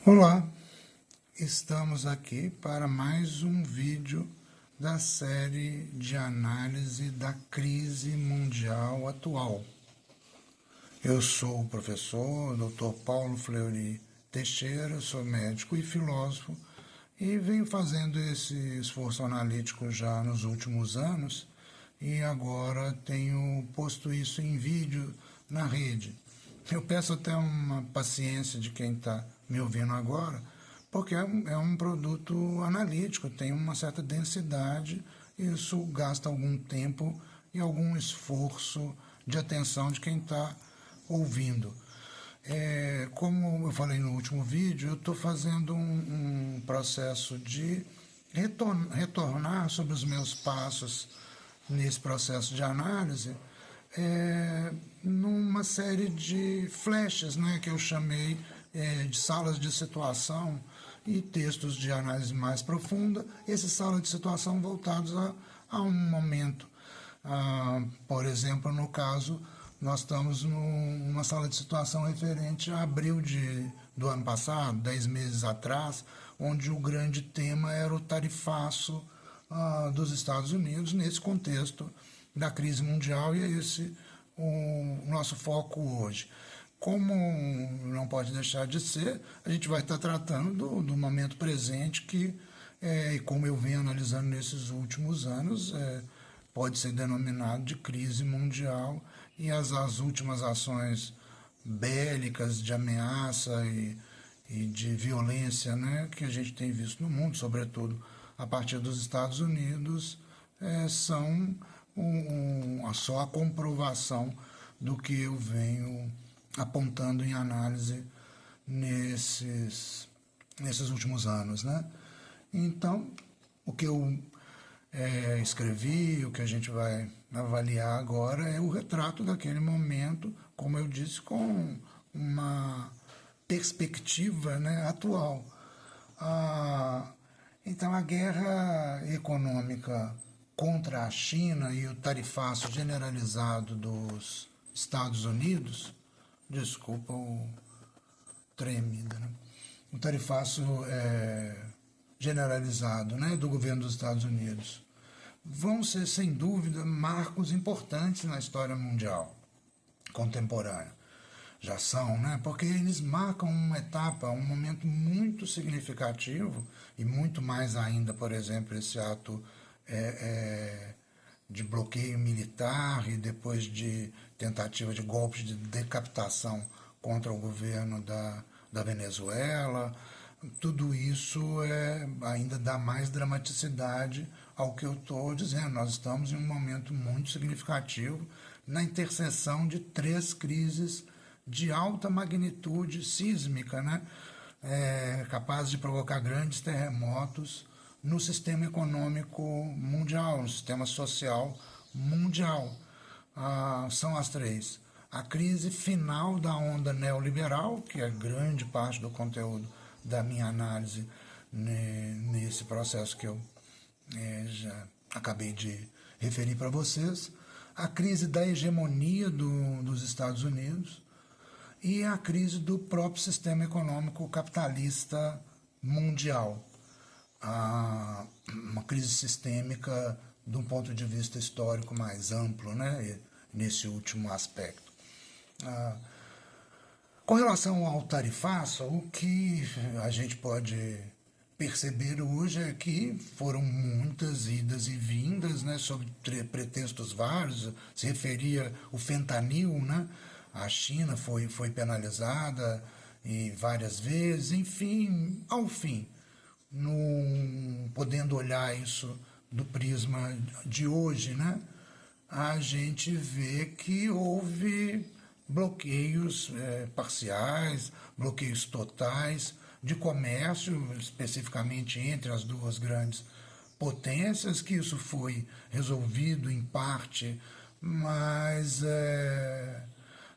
Olá, estamos aqui para mais um vídeo da série de análise da crise mundial atual. Eu sou o professor Dr. Paulo Fleury Teixeira, sou médico e filósofo e venho fazendo esse esforço analítico já nos últimos anos e agora tenho posto isso em vídeo na rede. Eu peço até uma paciência de quem está me ouvindo agora, porque é um produto analítico, tem uma certa densidade, isso gasta algum tempo e algum esforço de atenção de quem está ouvindo. Como eu falei no último vídeo, eu estou fazendo um processo de retornar sobre os meus passos nesse processo de análise, numa série de flashes, né, que eu chamei de salas de situação e textos de análise mais profunda, essas salas de situação voltados a um momento. Por exemplo, no caso, nós estamos numa sala de situação referente a abril do ano passado, 10 meses atrás, onde o grande tema era o tarifaço dos Estados Unidos, nesse contexto da crise mundial, e é esse o nosso foco hoje. Como não pode deixar de ser, a gente vai estar tratando do momento presente que, como eu venho analisando nesses últimos anos, pode ser denominado de crise mundial, e as últimas ações bélicas de ameaça e de violência, né, que a gente tem visto no mundo, sobretudo a partir dos Estados Unidos, são só a comprovação do que eu venho apontando em análise nesses últimos anos, né? Então, o que eu escrevi, o que a gente vai avaliar agora é o retrato daquele momento, como eu disse, com uma perspectiva, né, atual. Então, a guerra econômica contra a China e o tarifaço generalizado dos Estados Unidos, desculpa o tremida, né? O tarifaço generalizado, né, do governo dos Estados Unidos, vão ser, sem dúvida, marcos importantes na história mundial contemporânea. Já são, né? Porque eles marcam uma etapa, um momento muito significativo, e muito mais ainda, por exemplo, esse ato de bloqueio militar e depois de tentativa de golpes de decapitação contra o governo da Venezuela. Tudo isso ainda dá mais dramaticidade ao que eu estou dizendo. Nós estamos em um momento muito significativo na interseção de 3 crises de alta magnitude sísmica, né? Capazes de provocar grandes terremotos no sistema econômico mundial, no sistema social mundial. São as 3. A crise final da onda neoliberal, que é grande parte do conteúdo da minha análise nesse processo que eu já acabei de referir para vocês, a crise da hegemonia dos Estados Unidos e a crise do próprio sistema econômico capitalista mundial. Uma crise sistêmica de um ponto de vista histórico mais amplo, né, nesse último aspecto. Com relação ao tarifaço, o que a gente pode perceber hoje é que foram muitas idas e vindas, né, sob pretextos vários. Se referia o fentanil, né? A China foi penalizada e várias vezes, enfim, ao fim, podendo olhar isso do prisma de hoje, né, a gente vê que houve bloqueios parciais, bloqueios totais de comércio, especificamente entre as 2 grandes potências, que isso foi resolvido em parte, mas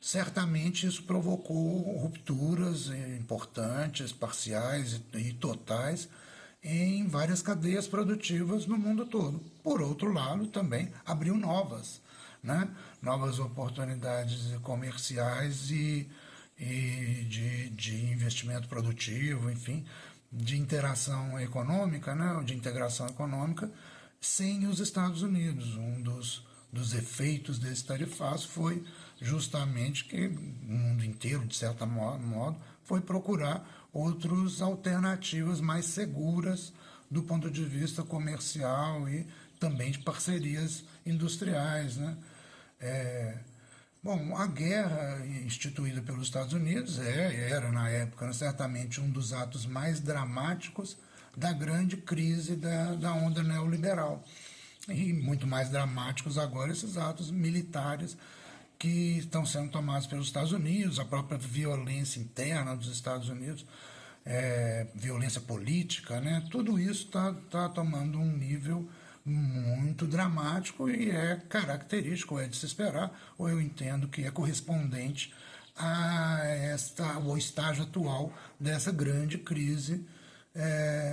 certamente isso provocou rupturas importantes, parciais e totais em várias cadeias produtivas no mundo todo. Por outro lado, também abriu novas, né? Novas oportunidades comerciais e e de investimento produtivo, enfim, de interação econômica, né, de integração econômica, sem os Estados Unidos. Um dos efeitos desse tarifaço foi justamente que o mundo inteiro, de certo modo, foi procurar outras alternativas mais seguras do ponto de vista comercial e também de parcerias industriais, né? Bom, a guerra instituída pelos Estados Unidos era, na época, certamente um dos atos mais dramáticos da grande crise da onda neoliberal. E muito mais dramáticos agora esses atos militares que estão sendo tomados pelos Estados Unidos, a própria violência interna dos Estados Unidos, violência política, né? Tudo isso está tomando um nível muito dramático e é característico, é de se esperar, ou eu entendo que é correspondente ao estágio atual dessa grande crise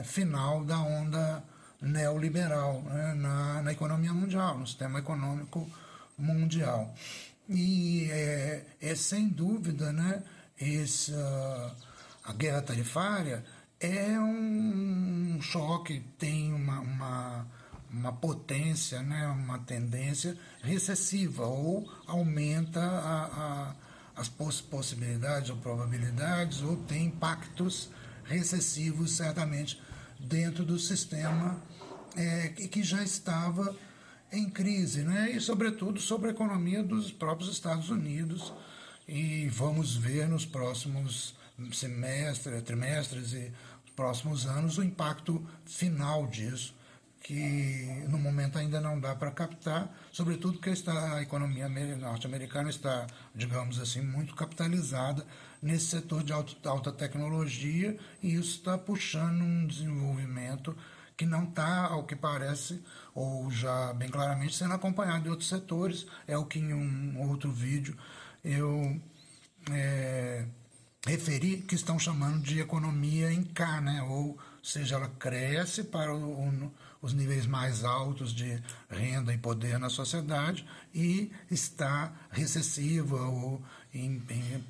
final da onda neoliberal, né, na economia mundial, no sistema econômico mundial. E sem dúvida, né, a guerra tarifária é um choque, tem uma potência, né, uma tendência recessiva, ou aumenta as possibilidades ou probabilidades, ou tem impactos recessivos, certamente, dentro do sistema que já estava em crise, né? E, sobretudo, sobre a economia dos próprios Estados Unidos. E vamos ver nos próximos trimestres e próximos anos o impacto final disso, que no momento ainda não dá para captar, sobretudo porque a economia norte-americana está, digamos assim, muito capitalizada nesse setor de alta tecnologia, e isso está puxando um desenvolvimento que não está, ao que parece, ou já bem claramente, sendo acompanhado de outros setores. É o que em um outro vídeo eu referi, que estão chamando de economia em K, né? Ou seja, ela cresce para os níveis mais altos de renda e poder na sociedade e está recessiva ou em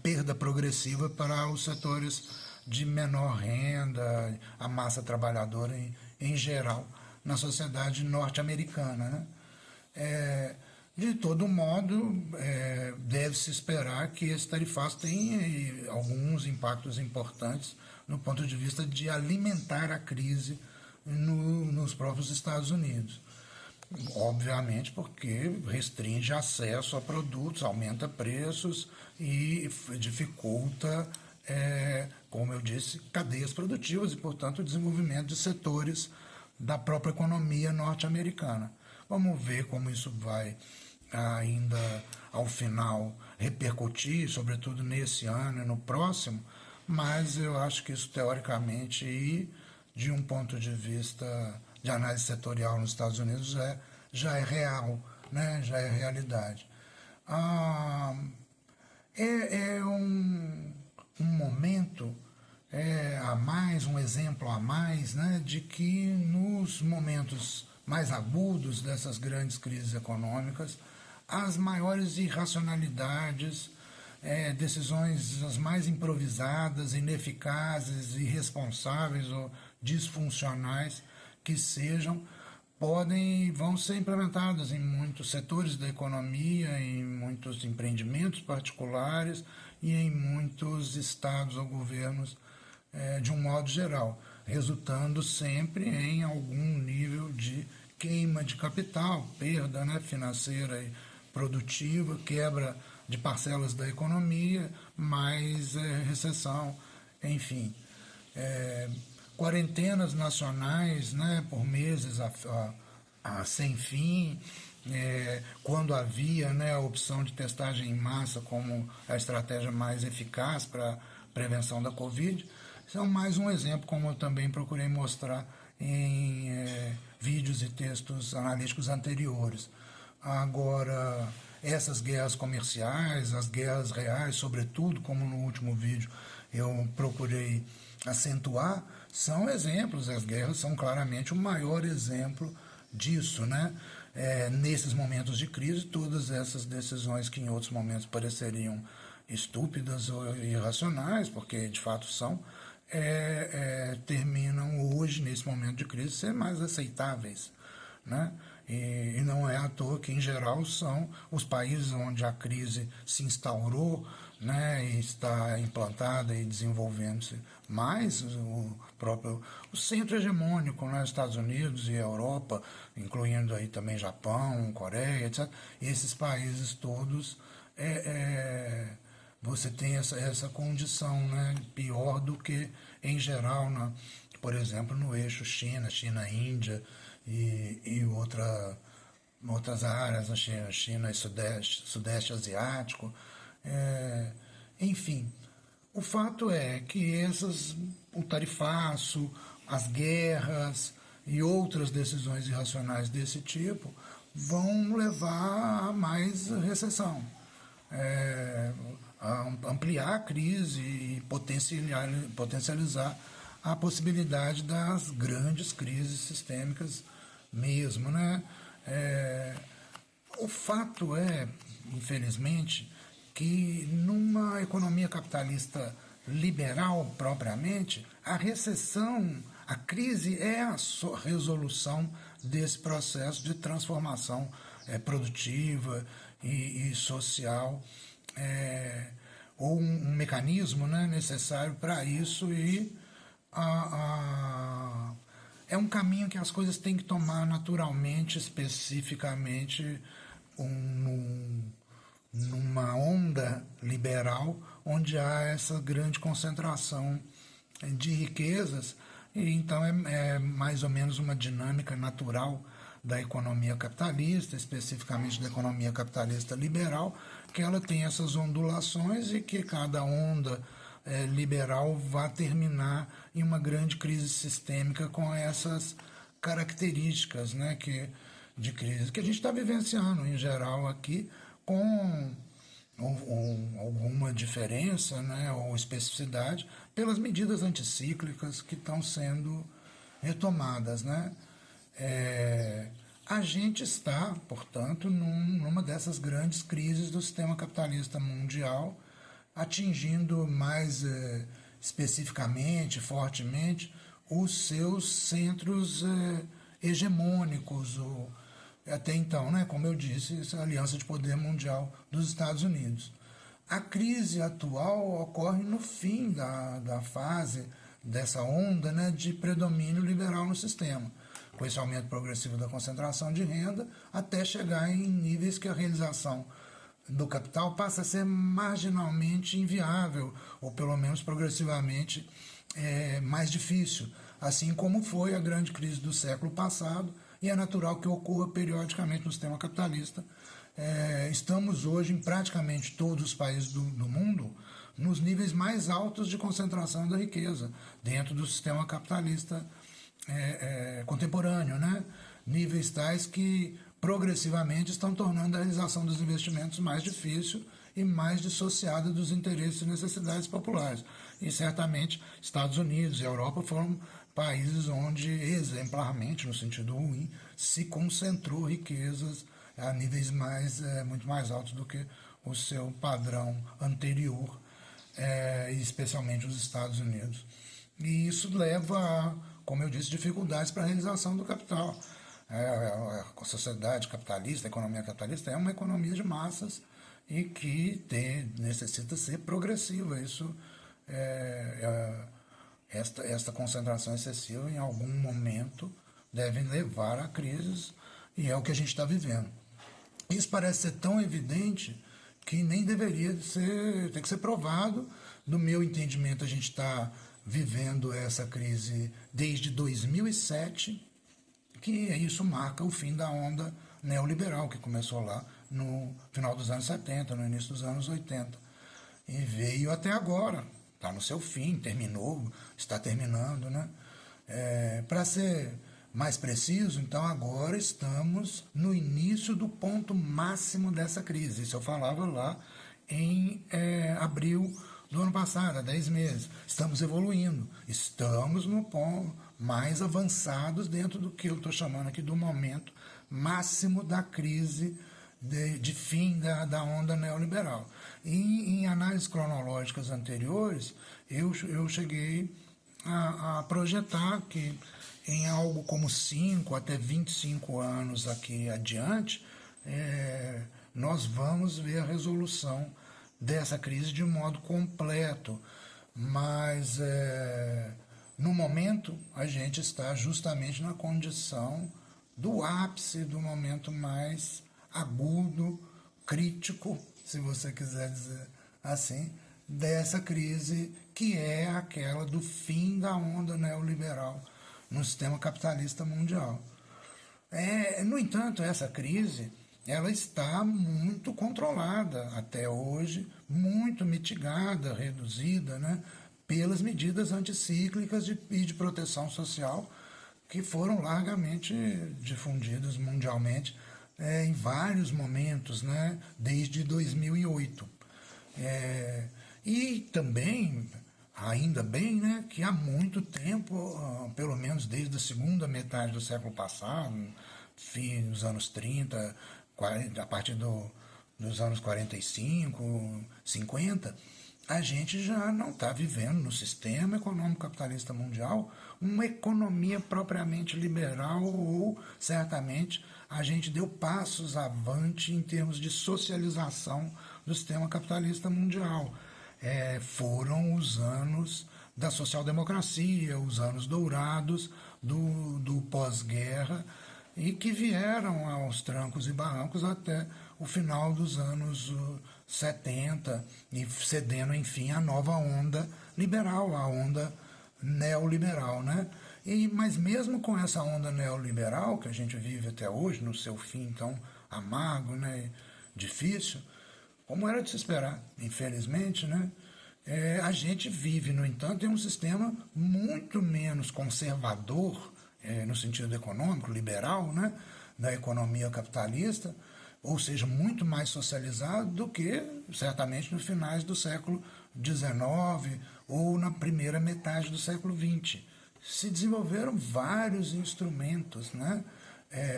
perda progressiva para os setores de menor renda, a massa trabalhadora em geral, na sociedade norte-americana, né? De todo modo, deve-se esperar que esse tarifaço tenha alguns impactos importantes no ponto de vista de alimentar a crise nos próprios Estados Unidos. Obviamente porque restringe acesso a produtos, aumenta preços e dificulta, como eu disse, cadeias produtivas e, portanto, o desenvolvimento de setores da própria economia norte-americana. Vamos ver como isso vai ainda ao final repercutir, sobretudo nesse ano e no próximo, mas eu acho que isso teoricamente e de um ponto de vista de análise setorial nos Estados Unidos já é real, né? Já é realidade. É um momento a mais, um exemplo a mais, né, de que nos momentos mais agudos dessas grandes crises econômicas, as maiores irracionalidades, decisões as mais improvisadas, ineficazes, irresponsáveis ou disfuncionais que sejam, podem e vão ser implementadas em muitos setores da economia, em muitos empreendimentos particulares e em muitos estados ou governos de um modo geral, resultando sempre em algum nível de queima de capital, perda, né, financeira e produtiva, quebra de parcelas da economia, mais recessão, enfim. Quarentenas nacionais, né, por meses sem fim, quando havia, né, a opção de testagem em massa como a estratégia mais eficaz para a prevenção da Covid, são mais um exemplo, como eu também procurei mostrar em vídeos e textos analíticos anteriores. Agora, essas guerras comerciais, as guerras reais, sobretudo, como no último vídeo eu procurei acentuar, são exemplos. As guerras são claramente o maior exemplo disso, né? Nesses momentos de crise, todas essas decisões que em outros momentos pareceriam estúpidas ou irracionais, porque de fato são, terminam hoje, nesse momento de crise, ser mais aceitáveis, né? E não é à toa que, em geral, são os países onde a crise se instaurou, né, e está implantada e desenvolvendo-se mais, o centro hegemônico, né, Estados Unidos e Europa, incluindo aí também Japão, Coreia, etc. Esses países todos, você tem essa condição, né, pior do que, em geral, por exemplo, no eixo China-Índia, e outras áreas, a China e Sudeste Asiático. Enfim, o fato é que o tarifaço, as guerras e outras decisões irracionais desse tipo vão levar a mais recessão, a ampliar a crise e potencializar a possibilidade das grandes crises sistêmicas mesmo, né? O fato é, infelizmente, que numa economia capitalista liberal propriamente, a recessão, a crise é a resolução desse processo de transformação produtiva e social, ou um mecanismo, né, necessário para isso, e é um caminho que as coisas têm que tomar naturalmente, especificamente numa onda liberal, onde há essa grande concentração de riquezas, e então é mais ou menos uma dinâmica natural da economia capitalista, especificamente da economia capitalista liberal, que ela tem essas ondulações e que cada onda liberal vai terminar em uma grande crise sistêmica com essas características, né, de crise que a gente está vivenciando em geral aqui, com alguma diferença, né, ou especificidade pelas medidas anticíclicas que estão sendo retomadas, né? A gente está, portanto, numa dessas grandes crises do sistema capitalista mundial, atingindo mais especificamente, fortemente, os seus centros hegemônicos, até então, né, como eu disse, essa aliança de poder mundial dos Estados Unidos. A crise atual ocorre no fim da fase dessa onda, né, de predomínio liberal no sistema, com esse aumento progressivo da concentração de renda, até chegar em níveis que a realização do capital passa a ser marginalmente inviável, ou pelo menos progressivamente mais difícil, assim como foi a grande crise do século passado, e é natural que ocorra periodicamente no sistema capitalista. Estamos hoje em praticamente todos os países do mundo nos níveis mais altos de concentração da riqueza dentro do sistema capitalista contemporâneo, né? Níveis tais que progressivamente estão tornando a realização dos investimentos mais difícil e mais dissociada dos interesses e necessidades populares. E certamente Estados Unidos e Europa foram países onde, exemplarmente, no sentido ruim, se concentrou riquezas a níveis muito mais altos do que o seu padrão anterior, especialmente os Estados Unidos. E isso leva a, como eu disse, dificuldades para a realização do capital. A sociedade capitalista, a economia capitalista é uma economia de massas e que necessita ser progressiva. Isso esta concentração excessiva, em algum momento, deve levar a crises, e é o que a gente está vivendo. Isso parece ser tão evidente que nem deveria ter que ser provado. No meu entendimento, a gente está vivendo essa crise desde 2007, que isso marca o fim da onda neoliberal, que começou lá no final dos anos 70, no início dos anos 80, e veio até agora, está no seu fim, terminou, está terminando, né? Para ser mais preciso, então agora estamos no início do ponto máximo dessa crise. Isso eu falava lá em abril do ano passado, há 10 meses. Estamos evoluindo, estamos no ponto mais avançados dentro do que eu estou chamando aqui do momento máximo da crise de fim da onda neoliberal. Em análises cronológicas anteriores, eu cheguei a projetar que em algo como 5 até 25 anos aqui adiante, nós vamos ver a resolução dessa crise de modo completo. Mas, no momento, a gente está justamente na condição do ápice, do momento mais agudo, crítico, se você quiser dizer assim, dessa crise que é aquela do fim da onda neoliberal no sistema capitalista mundial. No entanto, essa crise ela está muito controlada até hoje, muito mitigada, reduzida, né, pelas medidas anticíclicas e de proteção social que foram largamente difundidas mundialmente em vários momentos, né, desde 2008. E também, ainda bem, né, que há muito tempo, pelo menos desde a segunda metade do século passado, fim dos anos 30, 40, a partir dos anos 45, 50, a gente já não está vivendo no sistema econômico capitalista mundial uma economia propriamente liberal, ou certamente a gente deu passos avante em termos de socialização do sistema capitalista mundial. Foram os anos da social-democracia, os anos dourados do pós-guerra, e que vieram aos trancos e barrancos até o final dos anos 70, e cedendo, enfim, à nova onda liberal, a onda neoliberal, né? Mas mesmo com essa onda neoliberal que a gente vive até hoje, no seu fim tão amargo, né, difícil, como era de se esperar, infelizmente, né? A gente vive, no entanto, em um sistema muito menos conservador, no sentido econômico, liberal, né, da economia capitalista, ou seja, muito mais socializado do que, certamente, nos finais do século XIX ou na primeira metade do século XX. Se desenvolveram vários instrumentos, né,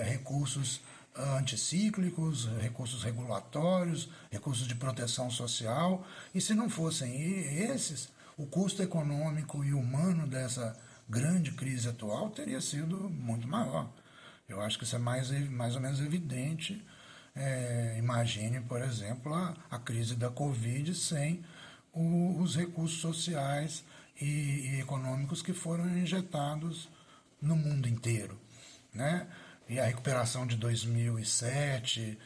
recursos anticíclicos, recursos regulatórios, recursos de proteção social, e se não fossem esses, o custo econômico e humano dessa grande crise atual teria sido muito maior. Eu acho que isso é mais ou menos evidente. Imagine, por exemplo, a crise da Covid sem os recursos sociais e econômicos que foram injetados no mundo inteiro, né? E a recuperação de 2007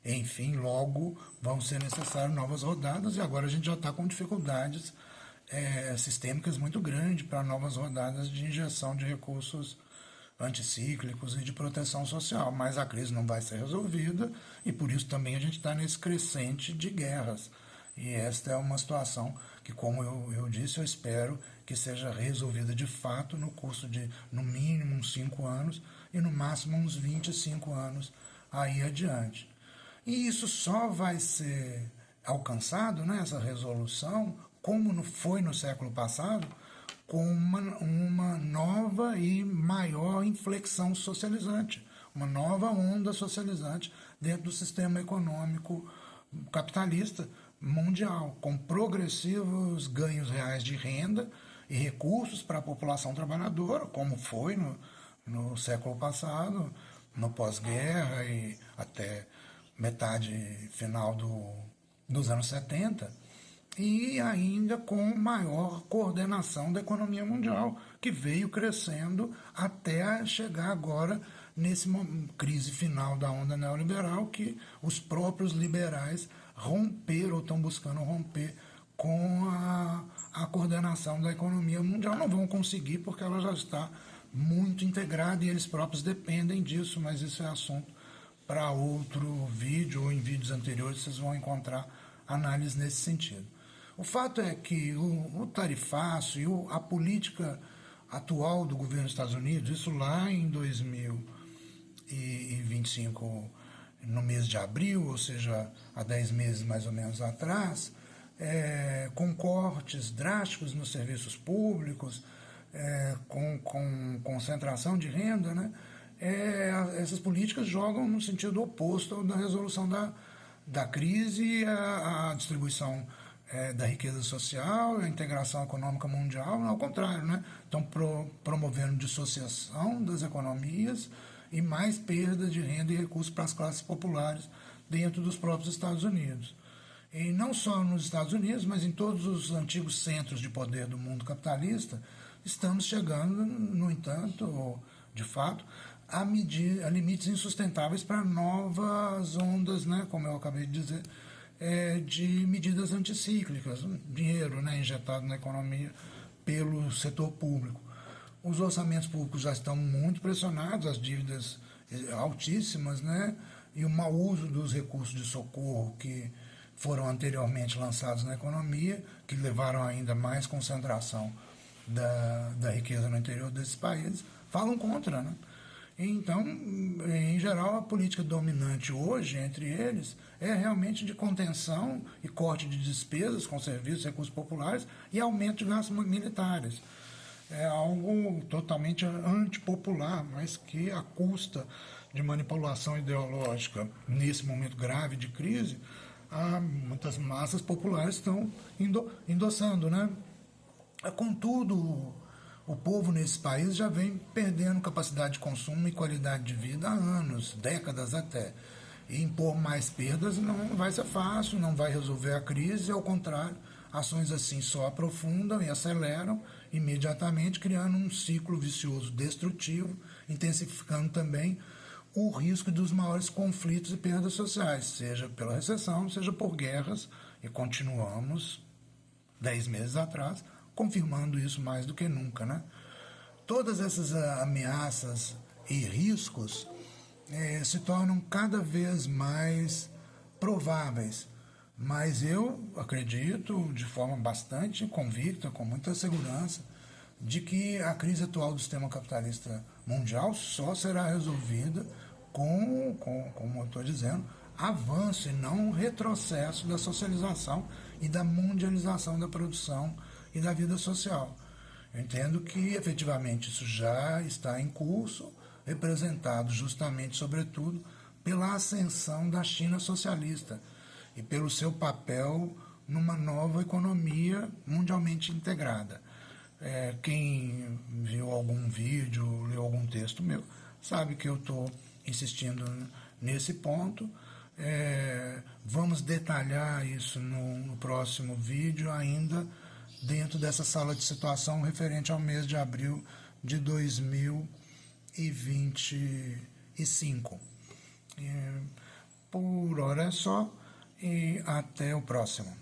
enfim, logo vão ser necessárias novas rodadas, e agora a gente já está com dificuldades sistêmicas muito grandes para novas rodadas de injeção de recursos anticíclicos e de proteção social, mas a crise não vai ser resolvida, e por isso também a gente está nesse crescente de guerras. E esta é uma situação que, como eu disse, eu espero que seja resolvida de fato no curso de, no mínimo, uns 5 anos e no máximo uns 25 anos aí adiante. E isso só vai ser alcançado, né, essa resolução, como foi no século passado, com uma nova e maior inflexão socializante, uma nova onda socializante dentro do sistema econômico capitalista mundial, com progressivos ganhos reais de renda e recursos para a população trabalhadora, como foi no século passado, no pós-guerra e até metade final dos anos 70, e ainda com maior coordenação da economia mundial, que veio crescendo até chegar agora nesse crise final da onda neoliberal, que os próprios liberais romperam ou estão buscando romper com a coordenação da economia mundial. Não vão conseguir porque ela já está muito integrada e eles próprios dependem disso, mas isso é assunto para outro vídeo, ou em vídeos anteriores vocês vão encontrar análise nesse sentido. O fato é que o tarifaço e a política atual do governo dos Estados Unidos, isso lá em 2025, no mês de abril, ou seja, há 10 meses mais ou menos atrás, com cortes drásticos nos serviços públicos, com concentração de renda, né? Essas políticas jogam no sentido oposto da resolução da crise e a distribuição da riqueza social, a integração econômica mundial, ao contrário, né? Estão promovendo dissociação das economias e mais perda de renda e recursos para as classes populares dentro dos próprios Estados Unidos. E não só nos Estados Unidos, mas em todos os antigos centros de poder do mundo capitalista, estamos chegando, no entanto, de fato, a limites insustentáveis para novas ondas, né, como eu acabei de dizer, de medidas anticíclicas, dinheiro, né, injetado na economia pelo setor público. Os orçamentos públicos já estão muito pressionados, as dívidas altíssimas, né, e o mau uso dos recursos de socorro que foram anteriormente lançados na economia, que levaram ainda mais concentração da riqueza no interior desses países, falam contra, né? Então, em geral, a política dominante hoje entre eles é realmente de contenção e corte de despesas com serviços e recursos populares e aumento de gastos militares. É algo totalmente antipopular, mas que, à custa de manipulação ideológica nesse momento grave de crise, muitas massas populares estão endossando, né? Contudo, o povo nesse país já vem perdendo capacidade de consumo e qualidade de vida há anos, décadas até. E impor mais perdas não vai ser fácil, não vai resolver a crise, ao contrário, ações assim só aprofundam e aceleram imediatamente, criando um ciclo vicioso destrutivo, intensificando também o risco dos maiores conflitos e perdas sociais, seja pela recessão, seja por guerras, e continuamos, 10 meses atrás, confirmando isso mais do que nunca, né? Todas essas ameaças e riscos se tornam cada vez mais prováveis, mas eu acredito, de forma bastante convicta, com muita segurança, de que a crise atual do sistema capitalista mundial só será resolvida como eu estou dizendo, avanço e não retrocesso da socialização e da mundialização da produção e da vida social. Eu entendo que, efetivamente, isso já está em curso, representado justamente, sobretudo, pela ascensão da China socialista e pelo seu papel numa nova economia mundialmente integrada. Quem viu algum vídeo, leu algum texto meu, sabe que eu estou insistindo nesse ponto. Vamos detalhar isso no próximo vídeo, ainda dentro dessa sala de situação referente ao mês de abril de 2025. Por hora é só e até o próximo.